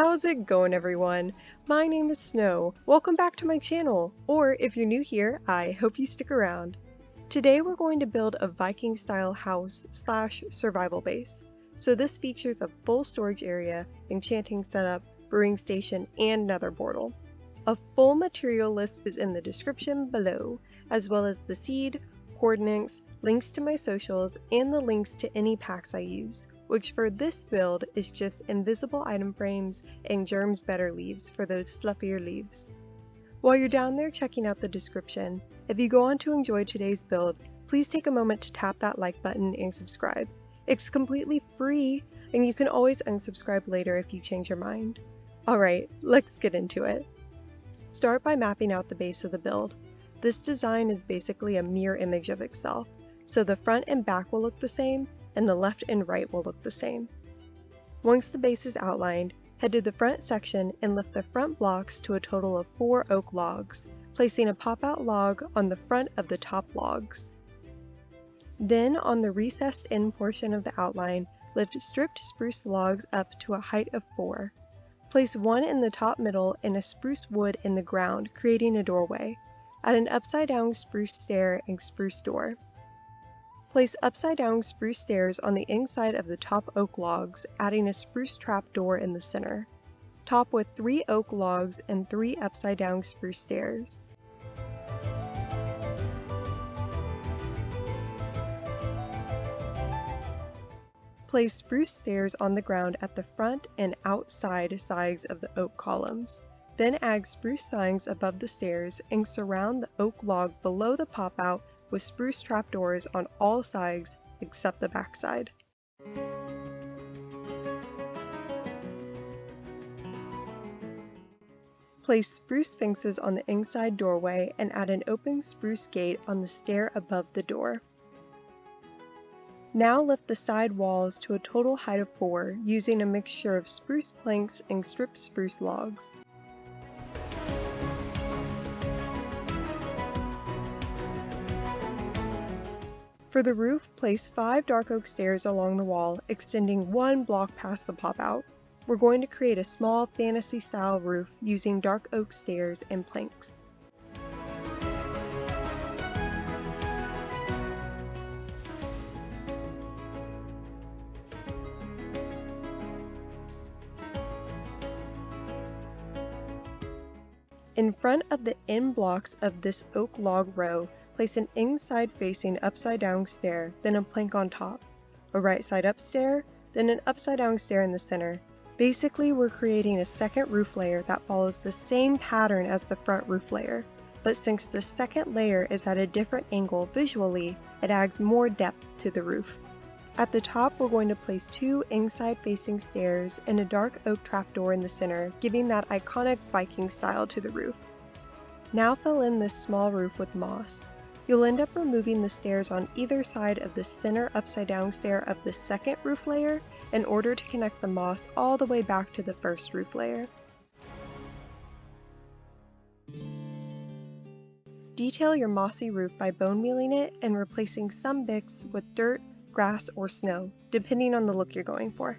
How's it going, everyone? My name is Snow. Welcome back to my channel, or if you're new here, I hope you stick around. Today we're going to build a Viking style house / survival base. So this features a full storage area, enchanting setup, brewing station, and nether portal. A full material list is in the description below, as well as the seed, coordinates, links to my socials, and the links to any packs I used, which for this build is just invisible item frames and germs better leaves for those fluffier leaves. While you're down there checking out the description, if you go on to enjoy today's build, please take a moment to tap that like button and subscribe. It's completely free, and you can always unsubscribe later if you change your mind. Alright, let's get into it. Start by mapping out the base of the build. This design is basically a mirror image of itself, so the front and back will look the same, and the left and right will look the same. Once the base is outlined, head to the front section and lift the front blocks to a total of 4 oak logs, placing a pop-out log on the front of the top logs. Then, on the recessed end portion of the outline, lift stripped spruce logs up to a height of 4. Place one in the top middle and a spruce wood in the ground, creating a doorway. Add an upside-down spruce stair and spruce door. Place upside-down spruce stairs on the inside of the top oak logs, adding a spruce trapdoor in the center. Top with 3 oak logs and 3 upside-down spruce stairs. Place spruce stairs on the ground at the front and outside sides of the oak columns. Then add spruce signs above the stairs and surround the oak log below the pop-out with spruce trapdoors on all sides except the backside. Place spruce sphinxes on the inside doorway and add an open spruce gate on the stair above the door. Now lift the side walls to a total height of 4 using a mixture of spruce planks and stripped spruce logs. For the roof, place 5 dark oak stairs along the wall, extending 1 block past the pop-out. We're going to create a small fantasy-style roof using dark oak stairs and planks. In front of the end blocks of this oak log row, place an inside-facing upside-down stair, then a plank on top, a right-side-up stair, then an upside-down stair in the center. Basically, we're creating a second roof layer that follows the same pattern as the front roof layer, but since the second layer is at a different angle visually, it adds more depth to the roof. At the top, we're going to place 2 inside-facing stairs and a dark oak trapdoor in the center, giving that iconic Viking style to the roof. Now fill in this small roof with moss. You'll end up removing the stairs on either side of the center upside-down stair of the second roof layer in order to connect the moss all the way back to the first roof layer. Detail your mossy roof by bone mealing it and replacing some bits with dirt, grass, or snow, depending on the look you're going for.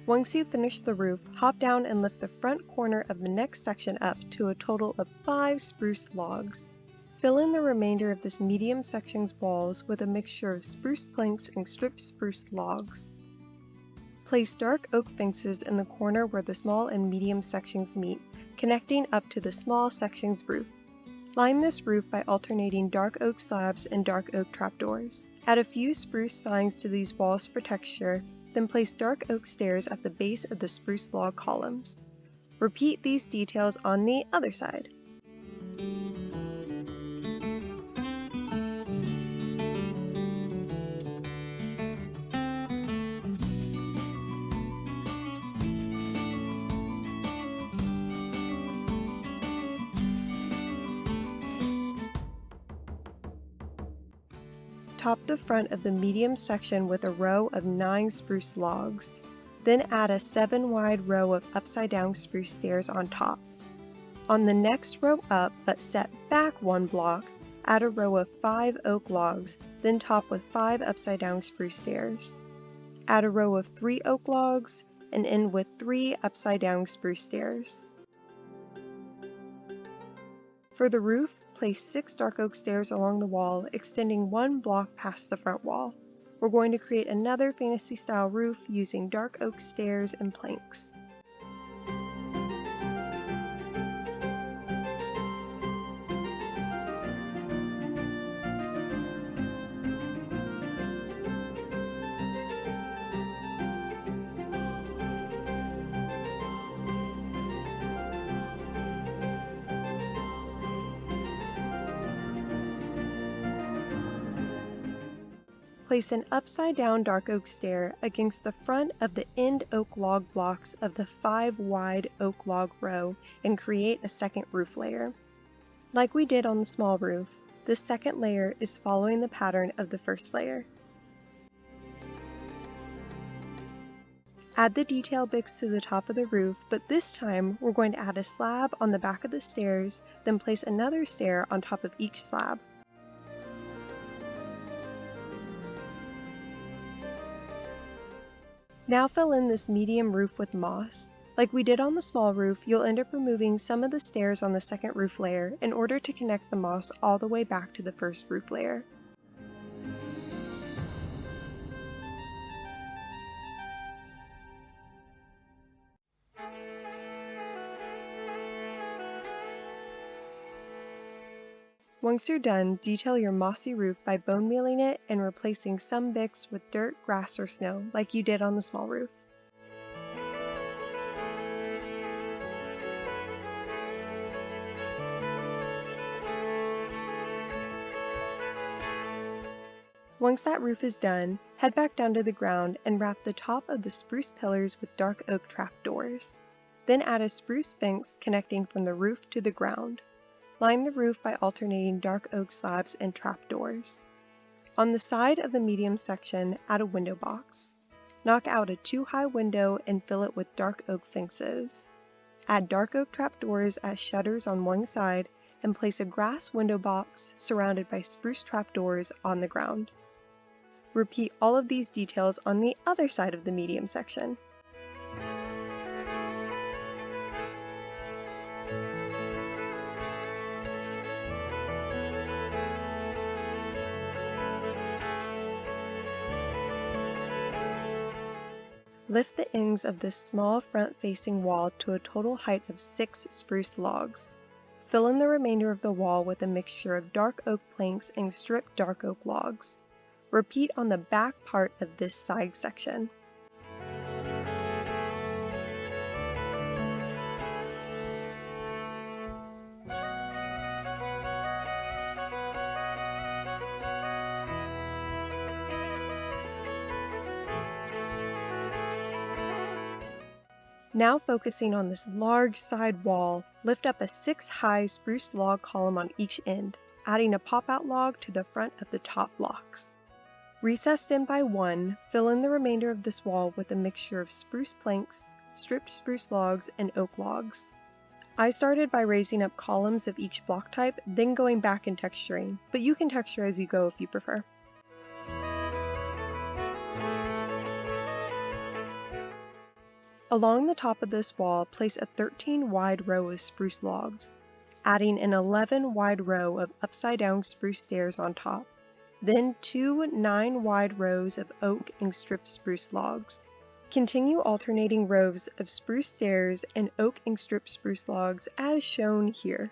Once you finish the roof, hop down and lift the front corner of the next section up to a total of 5 spruce logs. Fill in the remainder of this medium section's walls with a mixture of spruce planks and stripped spruce logs. Place dark oak fences in the corner where the small and medium sections meet, connecting up to the small section's roof. Line this roof by alternating dark oak slabs and dark oak trapdoors. Add a few spruce signs to these walls for texture, then place dark oak stairs at the base of the spruce log columns. Repeat these details on the other side. top the front of the medium section with a row of 9 spruce logs. Then add a 7 wide row of upside down spruce stairs on top. On the next row up, but set back 1 block, add a row of 5 oak logs, then top with 5 upside down spruce stairs. Add a row of 3 oak logs, and end with 3 upside down spruce stairs. For the roof, place 6 dark oak stairs along the wall, extending 1 block past the front wall. We're going to create another fantasy style roof using dark oak stairs and planks. Place an upside-down dark oak stair against the front of the end oak log blocks of the 5 wide oak log row and create a second roof layer. Like we did on the small roof, this second layer is following the pattern of the first layer. Add the detail bricks to the top of the roof, but this time we're going to add a slab on the back of the stairs, then place another stair on top of each slab. Now fill in this medium roof with moss. Like we did on the small roof, you'll end up removing some of the stairs on the second roof layer in order to connect the moss all the way back to the first roof layer. Once you're done, detail your mossy roof by bone mealing it and replacing some bricks with dirt, grass, or snow, like you did on the small roof. Once that roof is done, head back down to the ground and wrap the top of the spruce pillars with dark oak trapdoors. Then add a spruce fence connecting from the roof to the ground. Line the roof by alternating dark oak slabs and trapdoors. On the side of the medium section, add a window box. Knock out a 2-high window and fill it with dark oak fences. Add dark oak trapdoors as shutters on one side and place a grass window box surrounded by spruce trapdoors on the ground. Repeat all of these details on the other side of the medium section. Lift the ends of this small front-facing wall to a total height of 6 spruce logs. Fill in the remainder of the wall with a mixture of dark oak planks and stripped dark oak logs. Repeat on the back part of this side section. Now focusing on this large side wall, lift up a 6-high spruce log column on each end, adding a pop-out log to the front of the top blocks. Recessed in by 1, fill in the remainder of this wall with a mixture of spruce planks, stripped spruce logs, and oak logs. I started by raising up columns of each block type, then going back and texturing, but you can texture as you go if you prefer. Along the top of this wall, place a 13-wide row of spruce logs, adding an 11-wide row of upside-down spruce stairs on top, then 2 9-wide rows of oak and stripped spruce logs. Continue alternating rows of spruce stairs and oak and stripped spruce logs as shown here.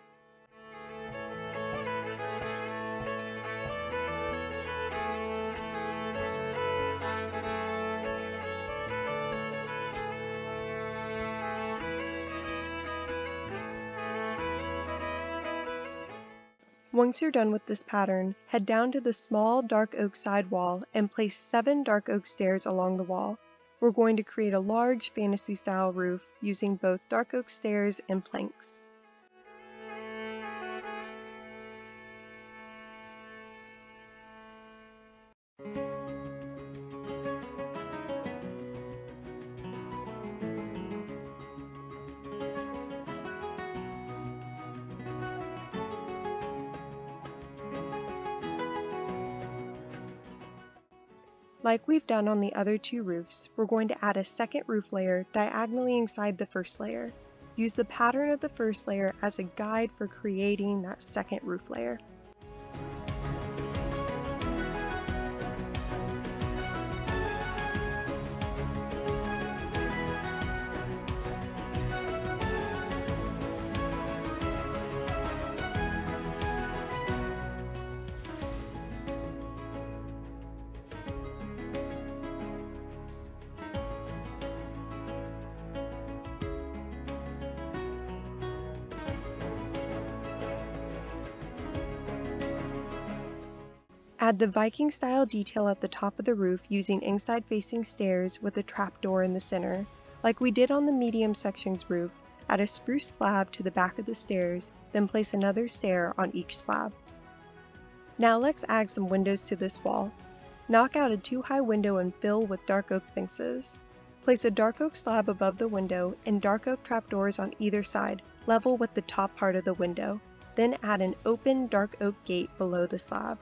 Once you're done with this pattern, head down to the small dark oak side wall and place 7 dark oak stairs along the wall. We're going to create a large fantasy style roof using both dark oak stairs and planks. Like we've done on the other two roofs, we're going to add a second roof layer diagonally inside the first layer. Use the pattern of the first layer as a guide for creating that second roof layer. Add the Viking style detail at the top of the roof using inside facing stairs with a trapdoor in the center. Like we did on the medium section's roof, add a spruce slab to the back of the stairs, then place another stair on each slab. Now let's add some windows to this wall. Knock out a 2-high window and fill with dark oak fences. Place a dark oak slab above the window and dark oak trapdoors on either side, level with the top part of the window. Then add an open dark oak gate below the slab.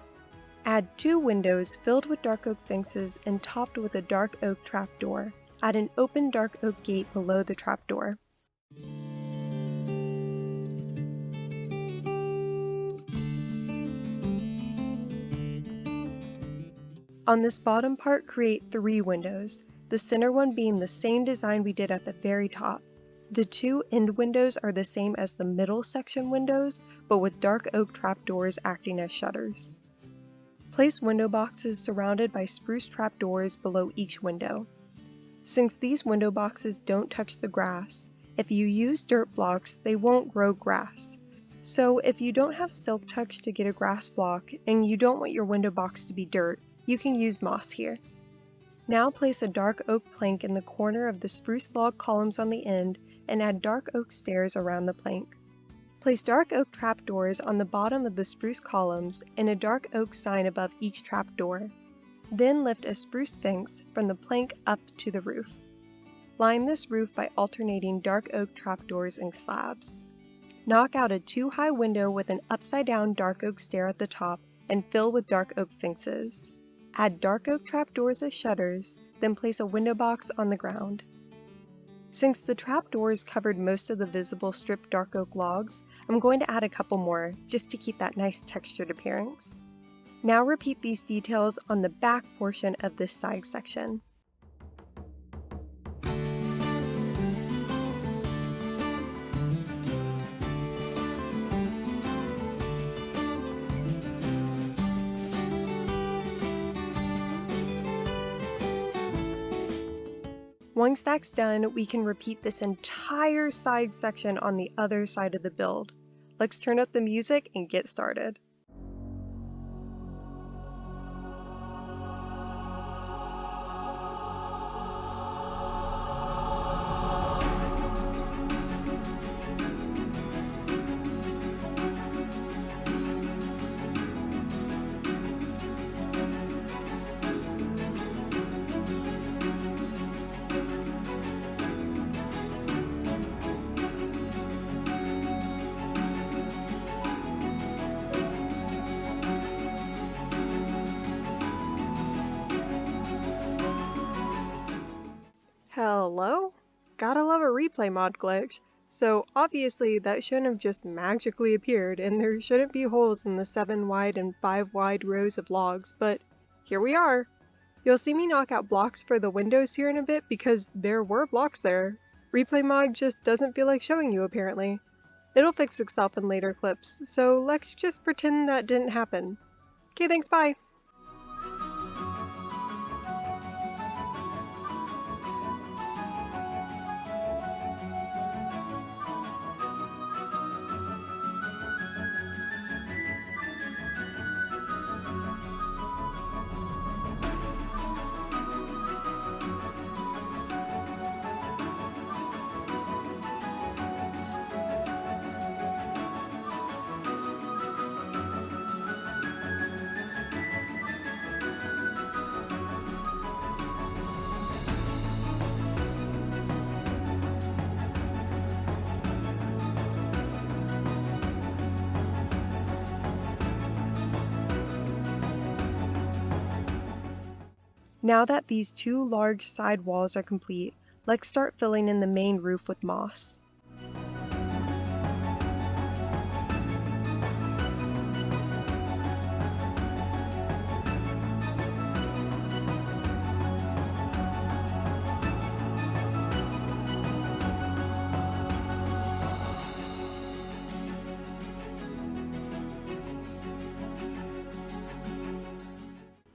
Add 2 windows filled with dark oak fences and topped with a dark oak trapdoor. Add an open dark oak gate below the trapdoor. On this bottom part, create 3 windows, the center one being the same design we did at the very top. The 2 end windows are the same as the middle section windows, but with dark oak trapdoors acting as shutters. Place window boxes surrounded by spruce trapdoors below each window. Since these window boxes don't touch the grass, if you use dirt blocks, they won't grow grass. So if you don't have silk touch to get a grass block and you don't want your window box to be dirt, you can use moss here. Now place a dark oak plank in the corner of the spruce log columns on the end and add dark oak stairs around the plank. Place dark oak trapdoors on the bottom of the spruce columns and a dark oak sign above each trapdoor. Then lift a spruce fence from the plank up to the roof. Line this roof by alternating dark oak trapdoors and slabs. Knock out a 2-high window with an upside-down dark oak stair at the top and fill with dark oak fences. Add dark oak trapdoors as shutters, then place a window box on the ground. Since the trapdoors covered most of the visible stripped dark oak logs, I'm going to add a couple more, just to keep that nice textured appearance. Now repeat these details on the back portion of this side section. Once that's done, we can repeat this entire side section on the other side of the build. Let's turn up the music and get started. Hello? Gotta love a replay mod glitch. So obviously that shouldn't have just magically appeared and there shouldn't be holes in the 7 wide and 5 wide rows of logs, but here we are. You'll see me knock out blocks for the windows here in a bit because there were blocks there. Replay mod just doesn't feel like showing you apparently. It'll fix itself in later clips, so let's just pretend that didn't happen. Okay, thanks, bye! Now that these two large side walls are complete, let's start filling in the main roof with moss.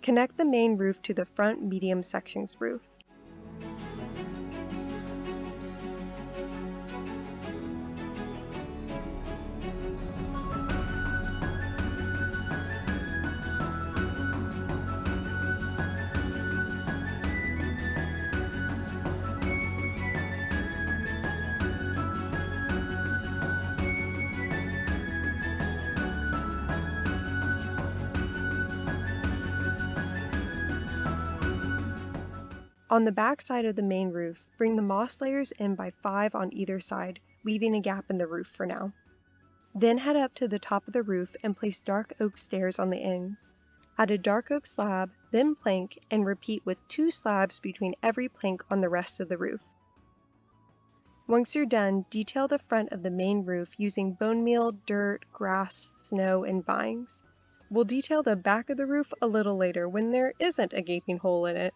Connect the main roof to the front medium sections roof. On the back side of the main roof, bring the moss layers in by 5 on either side, leaving a gap in the roof for now. Then head up to the top of the roof and place dark oak stairs on the ends. Add a dark oak slab, then plank, and repeat with 2 slabs between every plank on the rest of the roof. Once you're done, detail the front of the main roof using bone meal, dirt, grass, snow, and vines. We'll detail the back of the roof a little later when there isn't a gaping hole in it.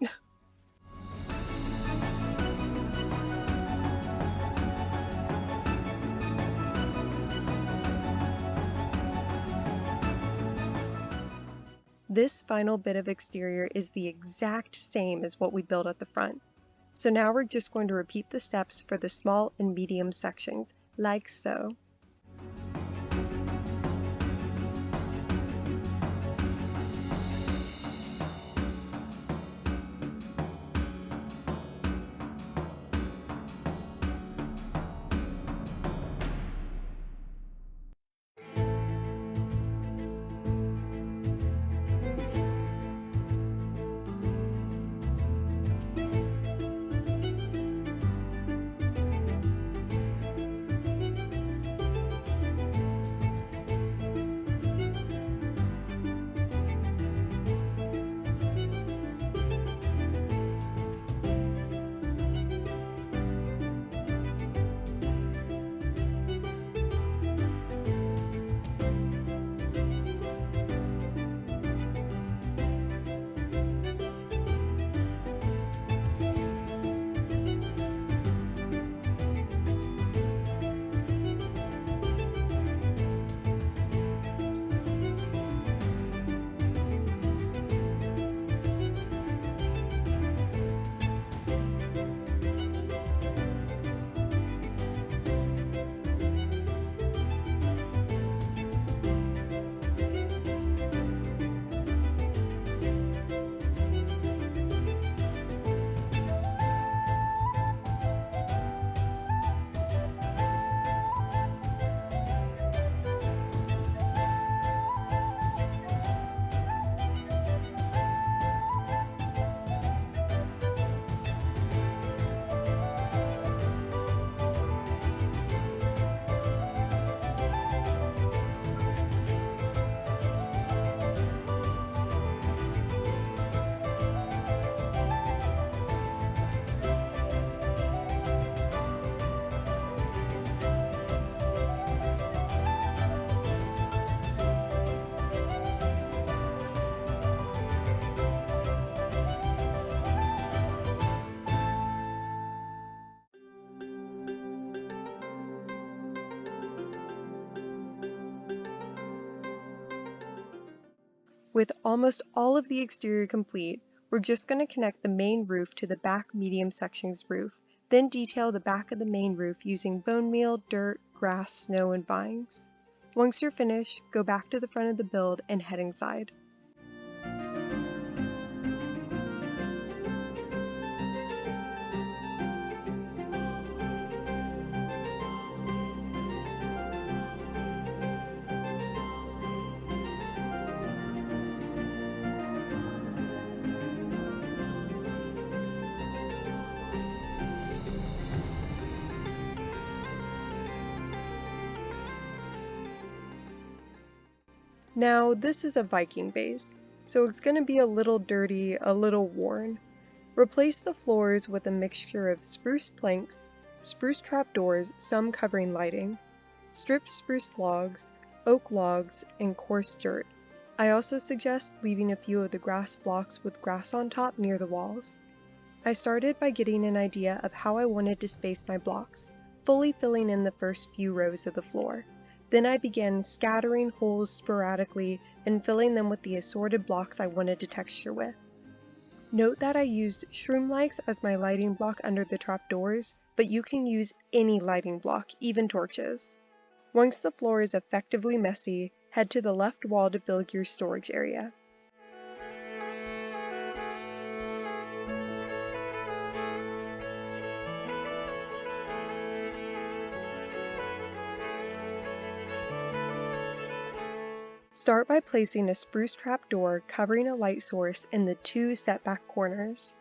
This final bit of exterior is the exact same as what we built at the front. So now we're just going to repeat the steps for the small and medium sections, like so. With almost all of the exterior complete, we're just going to connect the main roof to the back medium sections roof, then detail the back of the main roof using bone meal, dirt, grass, snow, and vines. Once you're finished, go back to the front of the build and head inside. Now, this is a Viking base, so it's going to be a little dirty, a little worn. Replace the floors with a mixture of spruce planks, spruce trapdoors, some covering lighting, stripped spruce logs, oak logs, and coarse dirt. I also suggest leaving a few of the grass blocks with grass on top near the walls. I started by getting an idea of how I wanted to space my blocks, fully filling in the first few rows of the floor. Then I began scattering holes sporadically and filling them with the assorted blocks I wanted to texture with. Note that I used shroom lights as my lighting block under the trapdoors, but you can use any lighting block, even torches. Once the floor is effectively messy, head to the left wall to build your storage area. Start by placing a spruce trapdoor covering a light source in the 2 setback corners.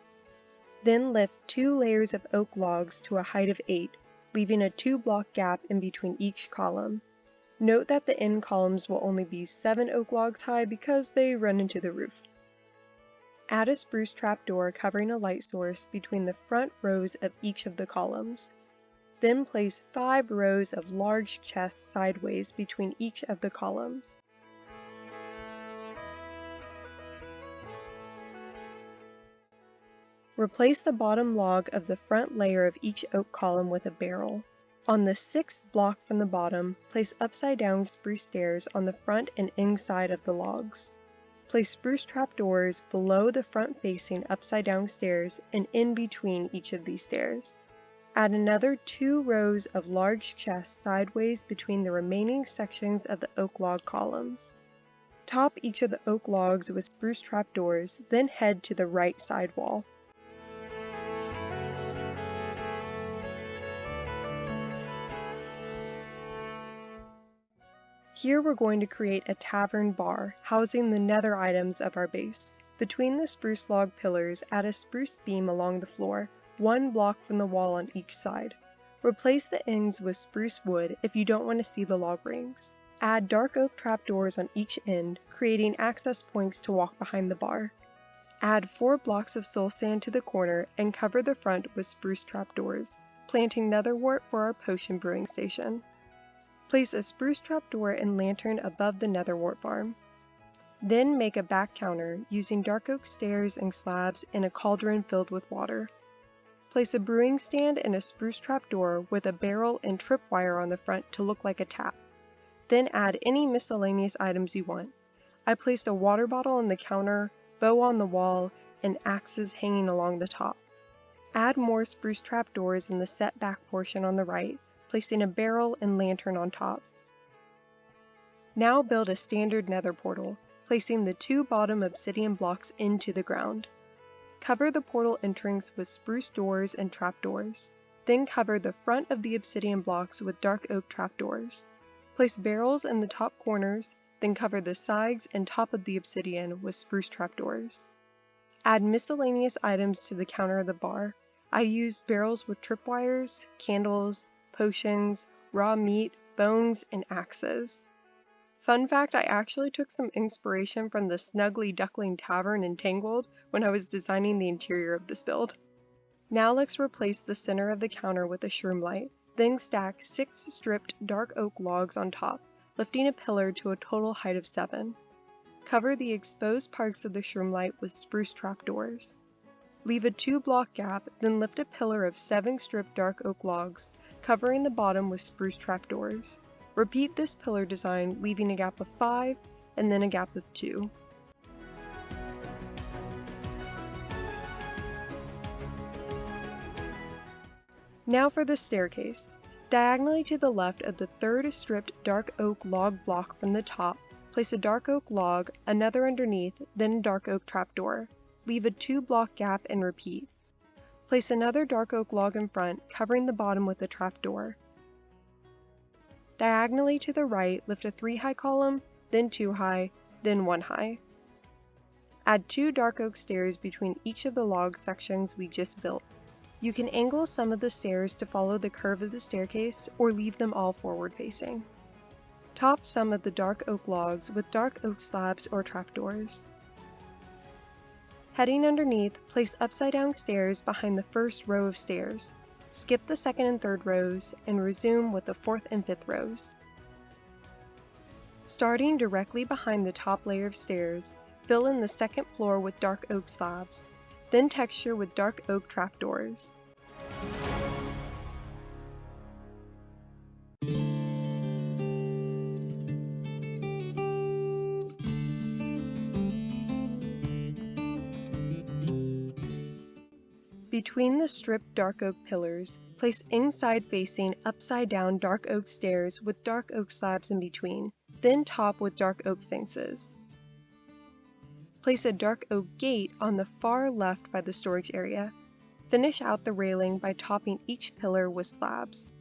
Then lift 2 layers of oak logs to a height of 8, leaving a 2-block gap in between each column. Note that the end columns will only be 7 oak logs high because they run into the roof. Add a spruce trapdoor covering a light source between the front rows of each of the columns. Then place 5 rows of large chests sideways between each of the columns. Replace the bottom log of the front layer of each oak column with a barrel. On the 6th block from the bottom, place upside-down spruce stairs on the front and inside of the logs. Place spruce trapdoors below the front-facing upside-down stairs and in between each of these stairs. Add another 2 rows of large chests sideways between the remaining sections of the oak log columns. Top each of the oak logs with spruce trapdoors, then head to the right side wall. Here we're going to create a tavern bar, housing the nether items of our base. Between the spruce log pillars, add a spruce beam along the floor, 1 block from the wall on each side. Replace the ends with spruce wood if you don't want to see the log rings. Add dark oak trapdoors on each end, creating access points to walk behind the bar. Add 4 blocks of soul sand to the corner and cover the front with spruce trapdoors, planting netherwort for our potion brewing station. Place a spruce trapdoor and lantern above the netherwort farm. Then make a back counter using dark oak stairs and slabs in a cauldron filled with water. Place a brewing stand and a spruce trapdoor with a barrel and tripwire on the front to look like a tap. Then add any miscellaneous items you want. I placed a water bottle on the counter, bow on the wall, and axes hanging along the top. Add more spruce trapdoors in the set back portion on the right, placing a barrel and lantern on top. Now build a standard nether portal, placing the 2 bottom obsidian blocks into the ground. Cover the portal entrance with spruce doors and trapdoors. Then cover the front of the obsidian blocks with dark oak trapdoors. Place barrels in the top corners, then cover the sides and top of the obsidian with spruce trapdoors. Add miscellaneous items to the counter of the bar. I used barrels with tripwires, candles, potions, raw meat, bones, and axes. Fun fact, I actually took some inspiration from the Snuggly Duckling Tavern in Tangled when I was designing the interior of this build. Now let's replace the center of the counter with a shroom light, then stack 6 stripped dark oak logs on top, lifting a pillar to a total height of 7. Cover the exposed parts of the shroom light with spruce trapdoors. Leave a 2-block gap, then lift a pillar of 7 stripped dark oak logs, covering the bottom with spruce trapdoors. Repeat this pillar design, leaving a gap of 5, and then a gap of 2. Now for the staircase. Diagonally to the left of the 3rd stripped dark oak log block from the top, place a dark oak log, another underneath, then a dark oak trapdoor. Leave a 2-block gap and repeat. Place another dark oak log in front, covering the bottom with a trapdoor. Diagonally to the right, lift a 3-high column, then 2 high, then 1 high. Add 2 dark oak stairs between each of the log sections we just built. You can angle some of the stairs to follow the curve of the staircase or leave them all forward facing. Top some of the dark oak logs with dark oak slabs or trapdoors. Heading underneath, place upside-down stairs behind the first row of stairs. Skip the second and third rows, and resume with the fourth and fifth rows. Starting directly behind the top layer of stairs, fill in the second floor with dark oak slabs, then texture with dark oak trapdoors. Between the stripped dark oak pillars, place inside-facing, upside-down dark oak stairs with dark oak slabs in between, then top with dark oak fences. Place a dark oak gate on the far left by the storage area. Finish out the railing by topping each pillar with slabs.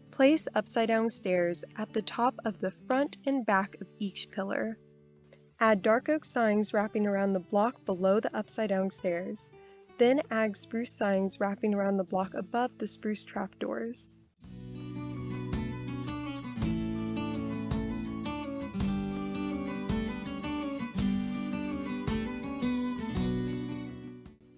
Place upside-down stairs at the top of the front and back of each pillar. Add dark oak signs wrapping around the block below the upside-down stairs. Then add spruce signs wrapping around the block above the spruce trapdoors.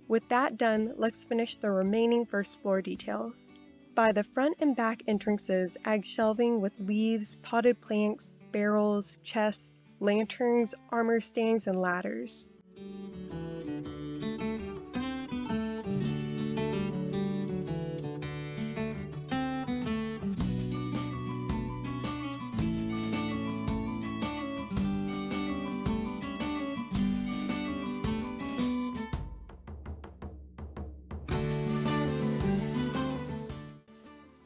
With that done, let's finish the remaining first floor details. By the front and back entrances, add shelving with leaves, potted plants, barrels, chests, lanterns, armor stands, and ladders.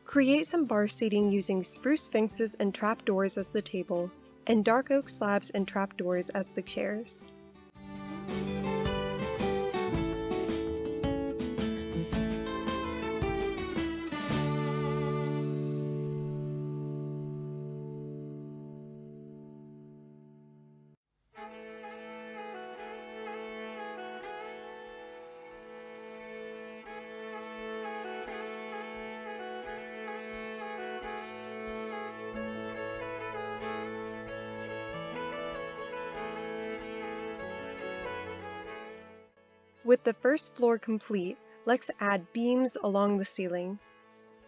Create some bar seating using spruce fences and trapdoors as the table, and dark oak slabs and trapdoors as the chairs. With the first floor complete, let's add beams along the ceiling.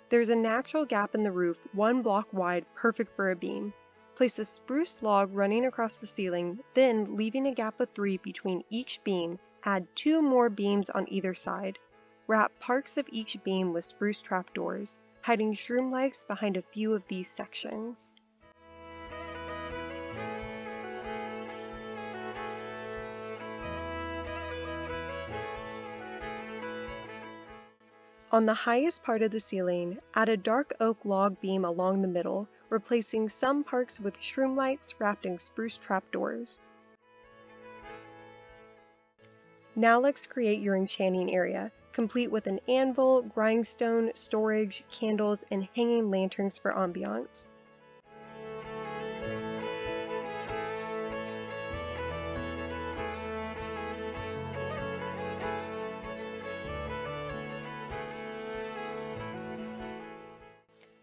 There's a natural gap in the roof, 1 block wide, perfect for a beam. Place a spruce log running across the ceiling, then, leaving a gap of 3 between each beam, add 2 more beams on either side. Wrap parts of each beam with spruce trapdoors, hiding shroom legs behind a few of these sections. On the highest part of the ceiling, add a dark oak log beam along the middle, replacing some parts with shroom lights wrapped in spruce trapdoors. Now let's create your enchanting area, complete with an anvil, grindstone, storage, candles, and hanging lanterns for ambiance.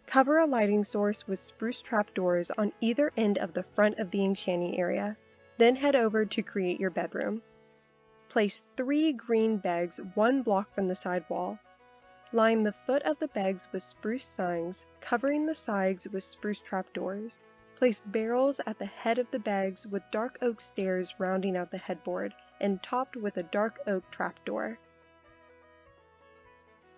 Cover a lighting source with spruce trapdoors on either end of the front of the enchanting area. Then head over to create your bedroom. Place 3 green begs 1 block from the side wall. Line the foot of the begs with spruce signs, covering the sides with spruce trapdoors. Place barrels at the head of the begs with dark oak stairs rounding out the headboard and topped with a dark oak trapdoor.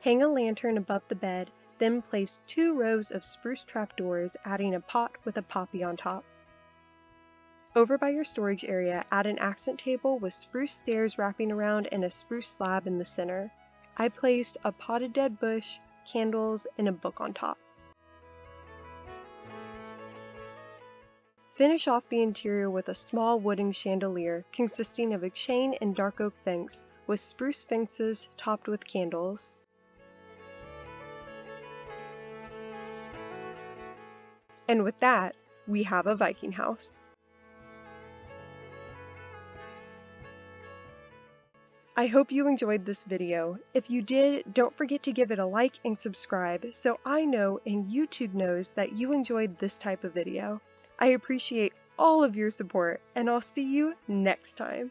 Hang a lantern above the bed, then place 2 rows of spruce trapdoors, adding a pot with a poppy on top. Over by your storage area, add an accent table with spruce stairs wrapping around and a spruce slab in the center. I placed a potted dead bush, candles, and a book on top. Finish off the interior with a small wooden chandelier consisting of a chain and dark oak fence with spruce fences topped with candles. And with that, we have a Viking house. I hope you enjoyed this video. If you did, don't forget to give it a like and subscribe so I know and YouTube knows that you enjoyed this type of video. I appreciate all of your support, and I'll see you next time.